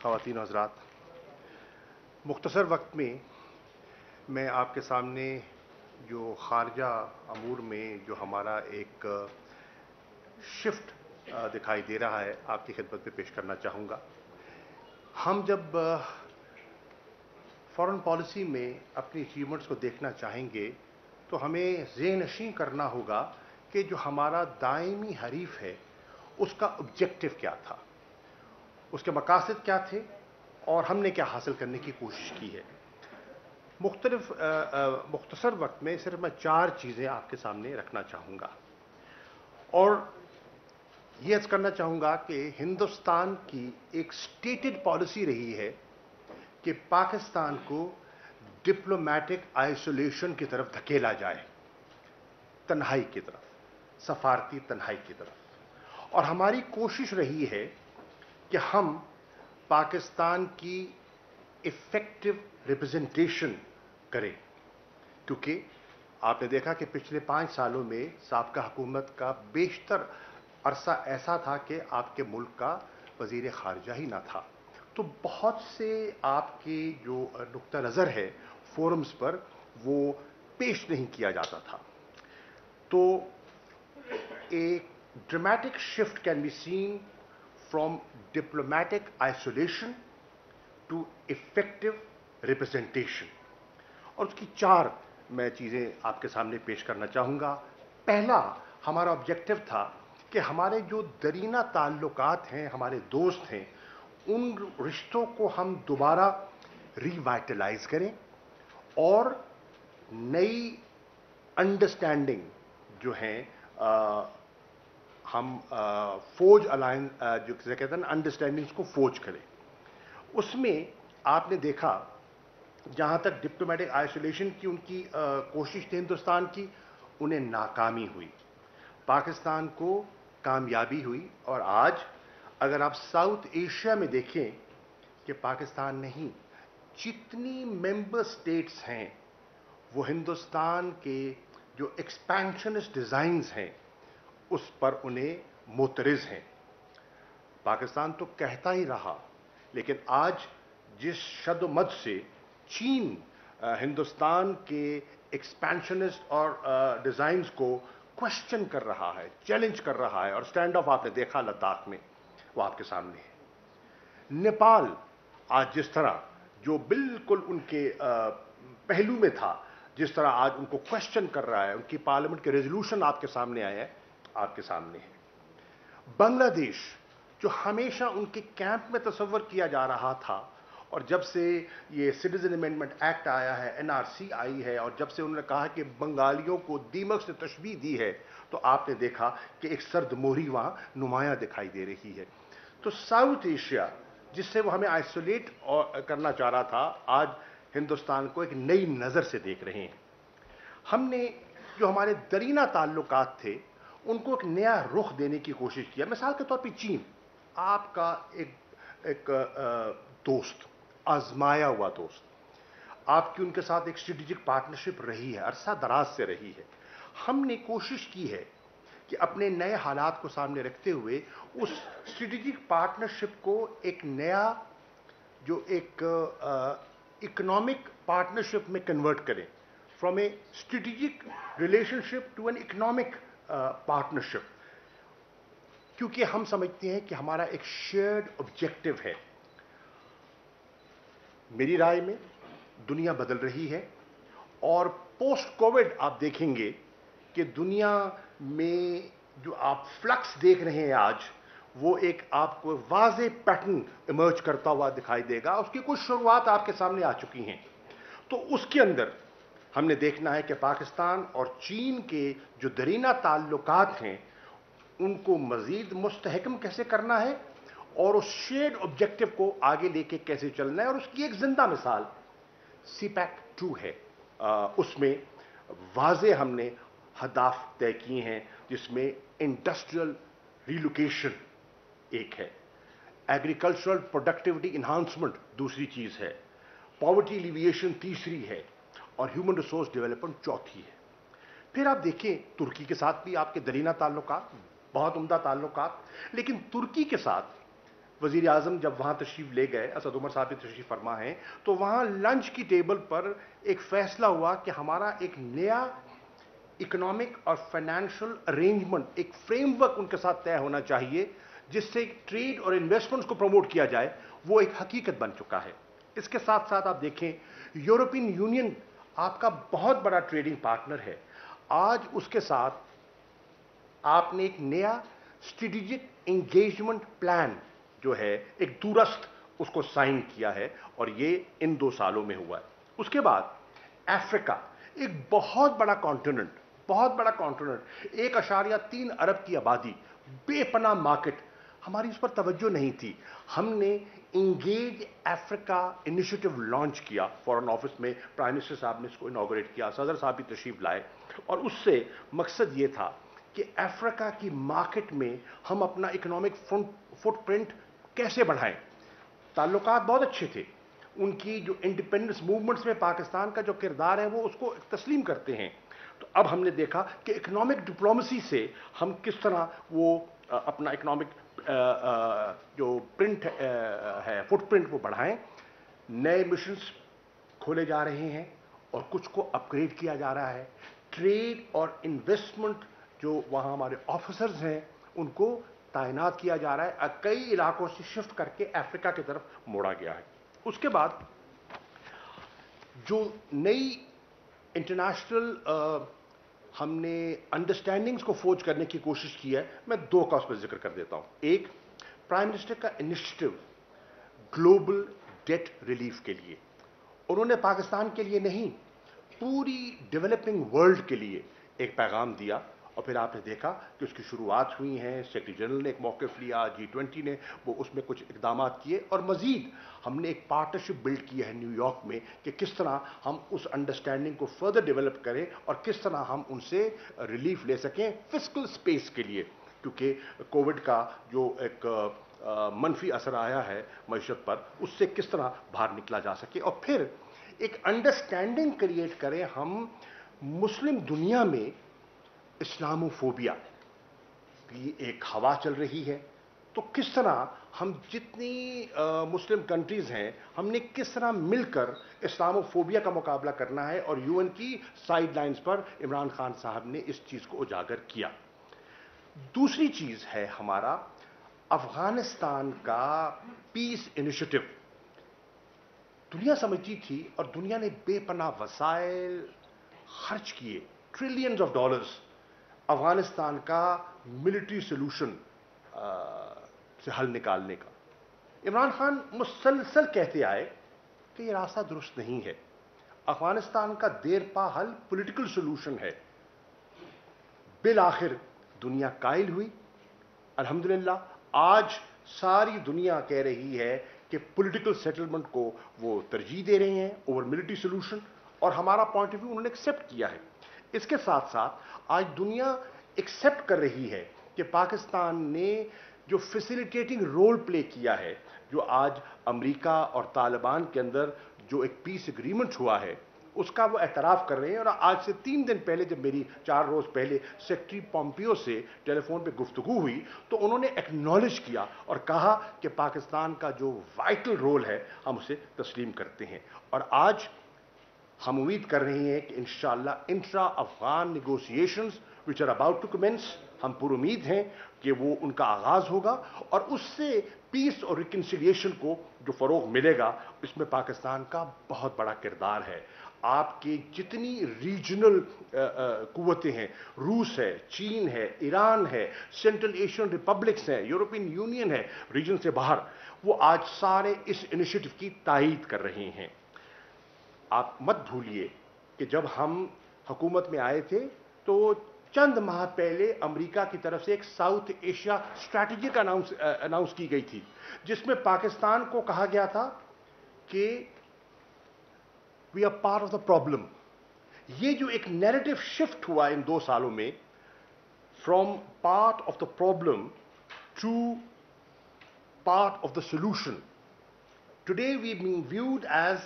ख़वातीन हज़रात, मुख्तसर वक्त में मैं आपके सामने जो ख़ारजा अमूर में जो हमारा एक शिफ्ट दिखाई दे रहा है आपकी खिदमत में पेश करना चाहूँगा। हम जब फॉरेन पॉलिसी में अपनी अचीवमेंट्स को देखना चाहेंगे तो हमें ज़ेहनशीं करना होगा कि जो हमारा दायमी हरीफ है उसका ऑब्जेक्टिव क्या था, उसके मकासद क्या थे और हमने क्या हासिल करने की कोशिश की है। मुख्तसर वक्त में सिर्फ मैं 4 चीज़ें आपके सामने रखना चाहूँगा और ये अर्ज़ करना चाहूँगा कि हिंदुस्तान की एक स्टेटेड पॉलिसी रही है कि पाकिस्तान को डिप्लोमेटिक आइसोलेशन की तरफ धकेला जाए, तन्हाई की तरफ, सफारती तन्हाई की तरफ। और हमारी कोशिश रही है कि हम पाकिस्तान की इफ़ेक्टिव रिप्रेजेंटेशन करें, क्योंकि आपने देखा कि पिछले 5 सालों में साबका हुकूमत का बेशतर अरसा ऐसा था कि आपके मुल्क का वज़ीर ख़ारजा ही ना था, तो बहुत से आपके जो नुक्ता नज़र है फोरम्स पर वो पेश नहीं किया जाता था। तो एक dramatic shift can be seen from diplomatic isolation to effective representation, और उसकी 4 मैं चीज़ें आपके सामने पेश करना चाहूँगा। पहला हमारा ऑब्जेक्टिव था कि हमारे जो दरीना ताल्लुकात हैं, हमारे दोस्त हैं, उन रिश्तों को हम दोबारा रिवाइटलाइज करें और नई अंडरस्टैंडिंग जो हैं हम फोज अलायंस जो कहते हैं ना, अंडरस्टैंडिंग्स को फोज करें। उसमें आपने देखा जहाँ तक डिप्लोमेटिक आइसोलेशन की उनकी कोशिश थी हिंदुस्तान की, उन्हें नाकामी हुई, पाकिस्तान को कामयाबी हुई। और आज अगर आप साउथ एशिया में देखें कि पाकिस्तान नहीं, जितनी मेंबर स्टेट्स हैं वो हिंदुस्तान के जो एक्सपेंशनिस्ट डिज़ाइंस हैं उस पर उन्हें मोतरिज़ हैं। पाकिस्तान तो कहता ही रहा, लेकिन आज जिस शद्दोमद से चीन हिंदुस्तान के एक्सपेंशनिस्ट और डिज़ाइंस को क्वेश्चन कर रहा है, चैलेंज कर रहा है, और स्टैंड ऑफ आपने देखा लद्दाख में, वो आपके सामने है। नेपाल आज जिस तरह जो बिल्कुल उनके पहलू में था, जिस तरह आज उनको क्वेश्चन कर रहा है, उनकी पार्लियामेंट के रेजोल्यूशन आपके सामने आए हैं, आपके सामने है। बांग्लादेश जो हमेशा उनके कैंप में तस्वर किया जा रहा था, और जब से ये सिटीजन अमेंडमेंट एक्ट आया है, एनआरसी आई है, और जब से उन्होंने कहा कि बंगालियों को दीमक से तशबीह दी है, तो आपने देखा कि एक सर्द मोहरी वहाँ नुमायां दिखाई दे रही है। तो साउथ एशिया जिससे वो हमें आइसोलेट करना चाह रहा था, आज हिंदुस्तान को एक नई नज़र से देख रहे हैं। हमने जो हमारे दरीना ताल्लुकात थे उनको एक नया रुख देने की कोशिश किया। मिसाल के तौर पर चीन, आपका एक दोस्त, आजमाया हुआ दोस्त, आपकी उनके साथ एक स्ट्रेटेजिक पार्टनरशिप रही है, अरसा दराज से रही है। हमने कोशिश की है कि अपने नए हालात को सामने रखते हुए उस स्ट्रेटेजिक पार्टनरशिप को एक नया जो एक इकोनॉमिक पार्टनरशिप में कन्वर्ट करें, from a strategic relationship to an economic partnership, क्योंकि हम समझते हैं कि हमारा एक शेयर्ड ऑब्जेक्टिव है। मेरी राय में दुनिया बदल रही है, और पोस्ट कोविड आप देखेंगे कि दुनिया में जो आप फ्लक्स देख रहे हैं आज, वो एक आपको वाज़े पैटर्न इमर्ज करता हुआ दिखाई देगा। उसकी कुछ शुरुआत आपके सामने आ चुकी हैं। तो उसके अंदर हमने देखना है कि पाकिस्तान और चीन के जो दरीना ताल्लुकात हैं उनको मज़ीद मुस्तहकम कैसे करना है, और उस शेयर्ड ऑब्जेक्टिव को आगे लेके कैसे चलना है। और उसकी एक जिंदा मिसाल सीपैक 2 है। उसमें वाज़े हमने हदाफ तय किए हैं, जिसमें इंडस्ट्रियल रिलोकेशन एक है, एग्रीकल्चरल प्रोडक्टिविटी इन्हांसमेंट दूसरी चीज़ है, पॉवर्टी एलिविएशन तीसरी है, और ह्यूमन रिसोर्स डेवलपमेंट चौथी है। फिर आप देखें तुर्की के साथ भी आपके दरीना ताल्लुकात, बहुत उम्दा ताल्लुकात, लेकिन तुर्की के साथ वज़ीर आज़म जब वहाँ तशरीफ़ ले गए, असद उमर साहब भी तशरीफ़ फरमा हैं, तो वहाँ लंच की टेबल पर एक फ़ैसला हुआ कि हमारा एक नया इकोनॉमिक और फाइनेंशियल अरेंजमेंट, एक फ्रेमवर्क उनके साथ तय होना चाहिए जिससे ट्रेड और इन्वेस्टमेंट्स को प्रमोट किया जाए। वो एक हकीकत बन चुका है। इसके साथ साथ आप देखें, यूरोपियन यूनियन आपका बहुत बड़ा ट्रेडिंग पार्टनर है। आज उसके साथ आपने एक नया स्ट्रेटेजिक एंगेजमेंट प्लान जो है, एक दूरस्थ, उसको साइन किया है और ये इन 2 सालों में हुआ है। उसके बाद अफ्रीका, एक बहुत बड़ा कॉन्टिनेंट, 1.3 अरब की आबादी, बेपनाह मार्केट, हमारी उस पर तवज्जो नहीं थी। हमने इंगेज अफ्रीका इनिशिएटिव लॉन्च किया, फॉरेन ऑफिस में प्राइम मिनिस्टर साहब ने इसको इनॉग्रेट किया, सदर साहब भी तशरीफ लाए, और उससे मकसद ये था कि अफ्रीका की मार्केट में हम अपना इकोनॉमिक फुटप्रिंट कैसे बढ़ाएं। ताल्लुकात बहुत अच्छे थे, उनकी जो इंडिपेंडेंस मूवमेंट्स में पाकिस्तान का जो किरदार है वो उसको तस्लीम करते हैं। तो अब हमने देखा कि इकोनॉमिक डिप्लोमेसी से हम किस तरह वो अपना इकोनॉमिक जो प्रिंट है, फुटप्रिंट, वो बढ़ाएं। नए मिशंस खोले जा रहे हैं और कुछ को अपग्रेड किया जा रहा है। ट्रेड और इन्वेस्टमेंट जो वहाँ हमारे ऑफिसर्स हैं उनको तैनात किया जा रहा है, कई इलाकों से शिफ्ट करके अफ्रीका की तरफ मोड़ा गया है। उसके बाद जो नई इंटरनेशनल हमने अंडरस्टैंडिंग्स को फोर्ज करने की कोशिश की है, मैं 2 का उस पर जिक्र कर देता हूं। एक, प्राइम मिनिस्टर का इनिशिएटिव ग्लोबल डेट रिलीफ के लिए, उन्होंने पाकिस्तान के लिए नहीं, पूरी डेवलपिंग वर्ल्ड के लिए एक पैगाम दिया। और फिर आपने देखा कि उसकी शुरुआत हुई हैं, सेक्रेटरी जनरल ने एक मौक़िफ़ लिया, G20 ने वो उसमें कुछ इक़दाम किए, और मज़ीद हमने एक पार्टनरशिप बिल्ड की है न्यूयॉर्क में कि किस तरह हम उस अंडरस्टैंडिंग को फर्दर डेवलप करें और किस तरह हम उनसे रिलीफ ले सकें फिस्कल स्पेस के लिए, क्योंकि कोविड का जो एक मनफी असर आया है मईशत पर, उससे किस तरह बाहर निकला जा सके। और फिर एक अंडरस्टैंडिंग क्रिएट करें हम मुस्लिम दुनिया में। इस्लामोफोबिया की एक हवा चल रही है, तो किस तरह हम जितनी मुस्लिम कंट्रीज हैं, हमने किस तरह मिलकर इस्लामोफोबिया का मुकाबला करना है, और यूएन की साइडलाइंस पर इमरान खान साहब ने इस चीज को उजागर किया। दूसरी चीज है हमारा अफगानिस्तान का पीस इनिशिएटिव। दुनिया समझती थी और दुनिया ने बेपनाह वसाइल खर्च किए, ट्रिलियंस ऑफ डॉलर्स, अफगानिस्तान का मिलिट्री सोल्यूशन से हल निकालने का। इमरान खान मुसलसल कहते आए कि यह रास्ता दुरुस्त नहीं है, अफगानिस्तान का देरपा हल पॉलिटिकल सोल्यूशन है। बिल आखिर दुनिया कायल हुई। अल्हम्दुलिल्लाह आज सारी दुनिया कह रही है कि पॉलिटिकल सेटलमेंट को वो तरजीह दे रहे हैं ओवर मिलिट्री सोल्यूशन, और हमारा पॉइंट ऑफ व्यू उन्होंने एक्सेप्ट किया है। इसके साथ साथ आज दुनिया एक्सेप्ट कर रही है कि पाकिस्तान ने जो फैसिलिटेटिंग रोल प्ले किया है, जो आज अमेरिका और तालिबान के अंदर जो एक पीस एग्रीमेंट हुआ है, उसका वो एतराफ़ कर रहे हैं। और आज से 3 दिन पहले जब मेरी 4 रोज़ पहले सेक्रेटरी पॉम्पियो से टेलीफोन पे गुफ्तगू हुई, तो उन्होंने एक्नॉलेज किया और कहा कि पाकिस्तान का जो वाइटल रोल है हम उसे तस्लीम करते हैं। और आज हम उम्मीद कर रहे हैं कि इंशाअल्लाह intra Afghan negotiations which are about to commence, हम पूरी उम्मीद हैं कि वो उनका आगाज होगा और उससे पीस और रिकन्सिलिएशन को जो फरोग मिलेगा, इसमें पाकिस्तान का बहुत बड़ा किरदार है। आपके जितनी रीजनल कुव्वतें हैं, रूस है, चीन है, ईरान है, सेंट्रल एशियन रिपब्लिक्स हैं, यूरोपियन यूनियन है, रीजन से बाहर, वो आज सारे इस इनिशिएटिव की तायीद कर रहे हैं। आप मत भूलिए कि जब हम हुकूमत में आए थे तो चंद माह पहले अमेरिका की तरफ से एक साउथ एशिया स्ट्रैटेजी का अनाउंस की गई थी, जिसमें पाकिस्तान को कहा गया था कि we are part of the problem. ये जो एक नैरेटिव शिफ्ट हुआ इन 2 सालों में, from part of the problem to part of the solution, today we being viewed as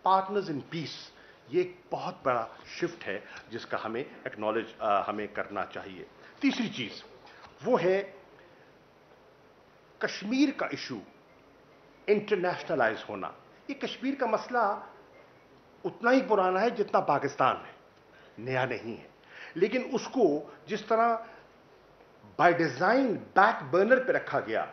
partners in peace, ये एक बहुत बड़ा शिफ्ट है जिसका हमें एक्नॉलेज हमें करना चाहिए। तीसरी चीज वो है कश्मीर का इशू इंटरनेशनलाइज होना, ये कश्मीर का मसला उतना ही पुराना है जितना पाकिस्तान है, नया नहीं है। लेकिन उसको जिस तरह बाय डिजाइन बैक बर्नर पे रखा गया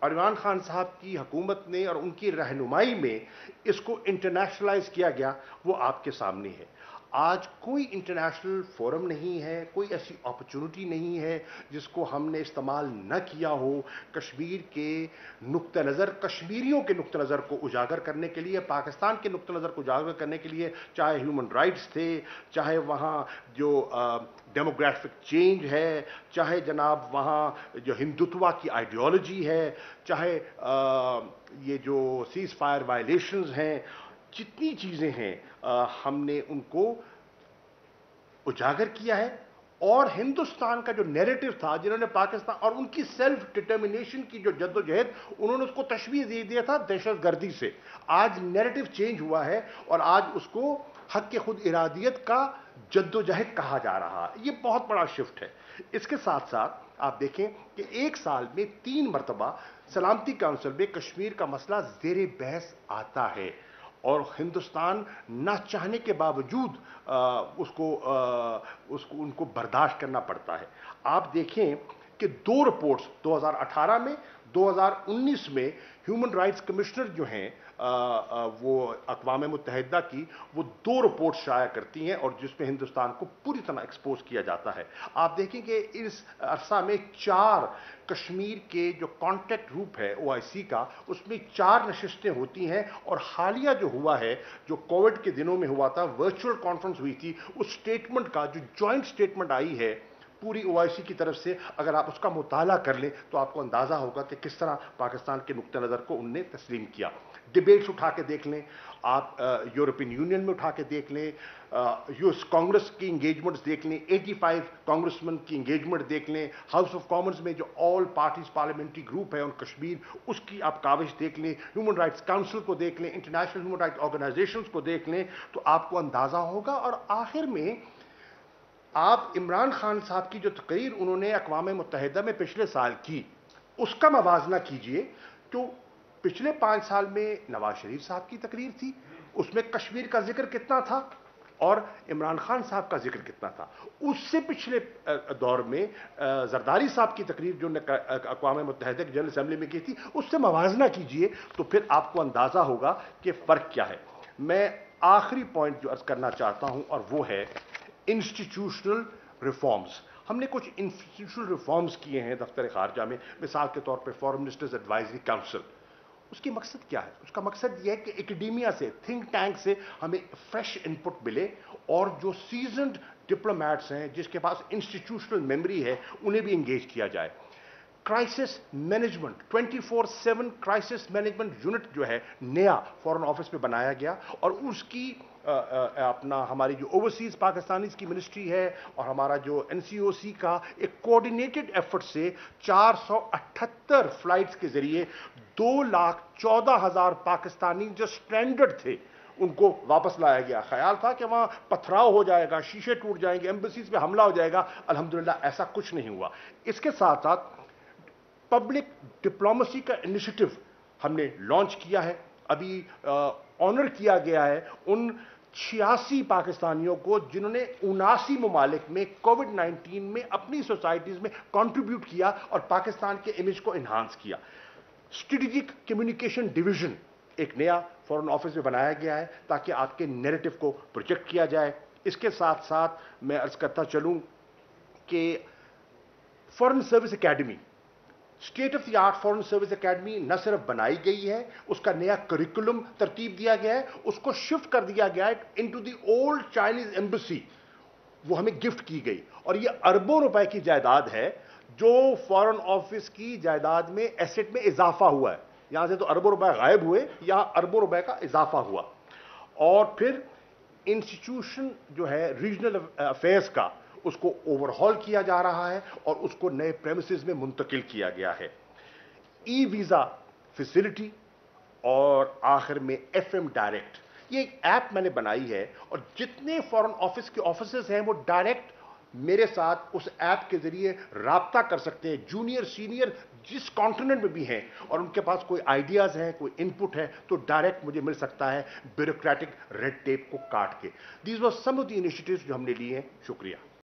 और इमरान खान साहब की हुकूमत ने और उनकी रहनुमाई में इसको इंटरनेशनलाइज किया गया, वो आपके सामने है। आज कोई इंटरनेशनल फोरम नहीं है, कोई ऐसी अपॉर्चुनिटी नहीं है जिसको हमने इस्तेमाल न किया हो कश्मीर के नुक्ता नज़र, कश्मीरियों के नुक्ता नज़र को उजागर करने के लिए, पाकिस्तान के नुक्ता नज़र को उजागर करने के लिए, चाहे ह्यूमन राइट्स थे, चाहे वहाँ जो डेमोग्राफिक चेंज है, चाहे जनाब वहाँ जो हिंदुत्व की आइडियोलॉजी है, चाहे ये जो सीज फायर वायलेशंस हैं, जितनी चीज़ें हैं हमने उनको उजागर किया है। और हिंदुस्तान का जो नैरेटिव था, जिन्होंने पाकिस्तान और उनकी सेल्फ डिटर्मिनेशन की जो जद्दोजहद, उन्होंने उसको तशबीह दे दिया था दहशतगर्दी से। आज नैरेटिव चेंज हुआ है और आज उसको हक के खुद इरादियत का जद्दोजहद कहा जा रहा है। ये बहुत बड़ा शिफ्ट है। इसके साथ साथ आप देखें कि एक साल में 3 मरतबा सलामती काउंसिल में कश्मीर का मसला ज़ेरे बहस आता है और हिंदुस्तान ना चाहने के बावजूद उसको उनको बर्दाश्त करना पड़ता है। आप देखें कि 2 रिपोर्ट्स 2018 में, 2019 में ह्यूमन राइट्स कमिश्नर जो हैं वो अक़वाम मुत्तहिदा की, वो 2 रिपोर्ट शाया करती हैं और जिसमें हिंदुस्तान को पूरी तरह एक्सपोज किया जाता है। आप देखें कि इस अरसा में 4 कश्मीर के जो कॉन्टेक्ट ग्रुप है OIC का, उसमें 4 नशिस्तें होती हैं और हालिया जो हुआ है, जो कोविड के दिनों में हुआ था, वर्चुअल कॉन्फ्रेंस हुई थी, उस स्टेटमेंट का जो जॉइंट स्टेटमेंट आई है पूरी OIC की तरफ से, अगर आप उसका मुताला कर लें तो आपको अंदाज़ा होगा कि किस तरह पाकिस्तान के नुक्ता नज़र को उनने तस्लीम किया। डिबेट्स उठा के देख लें आप, यूरोपियन यूनियन में उठा के देख लें, US कांग्रेस की इंगेजमेंट्स देख लें, 85 कांग्रेसमैन की इंगेजमेंट देख लें, हाउस ऑफ कॉमन्स में जो ऑल पार्टीज पार्लियामेंट्री ग्रुप है ऑन कश्मीर, उसकी आप काविश देख लें, ह्यूमन राइट्स काउंसिल को देख लें, इंटरनेशनल ह्यूमन राइट्स ऑर्गेनाइजेशंस को देख लें, तो आपको अंदाज़ा होगा। और आखिर में आप इमरान खान साहब की जो तकरीर उन्होंने अक़वाम मुत्तहिदा में पिछले साल की, उसका मवाजना कीजिए। तो पिछले 5 साल में नवाज शरीफ साहब की तकरीर थी, उसमें कश्मीर का जिक्र कितना था और इमरान खान साहब का जिक्र कितना था। उससे पिछले दौर में जरदारी साहब की तकरीर जो अक़वाम मुत्तहिदा की जनरल असेंबली में की थी, उससे मवाजना कीजिए तो फिर आपको अंदाज़ा होगा कि फ़र्क क्या है। मैं आखिरी पॉइंट जो अर्ज़ करना चाहता हूँ और वो है इंस्टीट्यूशनल रिफॉर्म्स। हमने कुछ इंस्टीट्यूशनल रिफॉर्म्स किए हैं दफ्तर खारजा में, मिसाल के तौर पे फॉरेन मिनिस्टर्स एडवाइजरी काउंसिल। उसकी मकसद क्या है? उसका मकसद यह है कि एकेडेमिया से, थिंक टैंक से हमें फ्रेश इनपुट मिले और जो सीजन्ड डिप्लोमैट्स हैं, जिसके पास इंस्टीट्यूशनल मेमोरी है, उन्हें भी इंगेज किया जाए। Crisis management 24/7 crisis management unit जो है नया फॉरेन ऑफिस में बनाया गया और उसकी अपना हमारी जो ओवरसीज पाकिस्तानीज की मिनिस्ट्री है और हमारा जो NCOC का एक कोऑर्डिनेटेड एफर्ट से 478 फ्लाइट्स के जरिए 2,14,000 पाकिस्तानी जो स्ट्रैंडेड थे उनको वापस लाया गया। ख्याल था कि वहां पथराव हो जाएगा, शीशे टूट जाएंगे, एम्बेसीज पे हमला हो जाएगा। अल्हम्दुलिल्लाह ऐसा कुछ नहीं हुआ। इसके साथ साथ पब्लिक डिप्लोमेसी का इनिशिएटिव हमने लॉन्च किया है। अभी ऑनर किया गया है उन 86 पाकिस्तानियों को जिन्होंने 79 ममालिक में कोविड-19 में अपनी सोसाइटीज में कंट्रीब्यूट किया और पाकिस्तान के इमेज को इन्हांस किया। स्ट्रेटेजिक कम्युनिकेशन डिवीजन एक नया फॉरेन ऑफिस में बनाया गया है ताकि आपके नैरेटिव को प्रोजेक्ट किया जाए। इसके साथ साथ मैं अर्ज करता चलूं कि foreign service academy, state of the art foreign service academy न सिर्फ बनाई गई है, उसका नया करिकुलम तरतीब दिया गया है, उसको शिफ्ट कर दिया गया है into the old Chinese embassy, वो हमें गिफ्ट की गई और ये अरबों रुपए की जायदाद है जो फॉरेन ऑफिस की जायदाद में एसेट में इजाफा हुआ है। यहां से तो अरबों रुपए गायब हुए, यहां अरबों रुपए का इजाफा हुआ। और फिर इंस्टीट्यूशन जो है रीजनल अफेयर्स का, उसको ओवरहॉल किया जा रहा है और उसको नए प्रेमिसेस में मुंतकिल किया गया है। ई वीज़ा फैसिलिटी और आखिर में FM डायरेक्ट, ये एक ऐप मैंने बनाई है और जितने फॉरेन ऑफिस के ऑफिसर्स हैं वो डायरेक्ट मेरे साथ उस ऐप के जरिए राब्ता कर सकते हैं। जूनियर सीनियर जिस कॉन्टिनेंट में भी हैं और उनके पास कोई आइडियाज हैं, कोई इनपुट है, तो डायरेक्ट मुझे मिल सकता है ब्यूरोक्रेटिक रेड टेप को काट के। These were some of the initiatives जो हमने लिए हैं। शुक्रिया।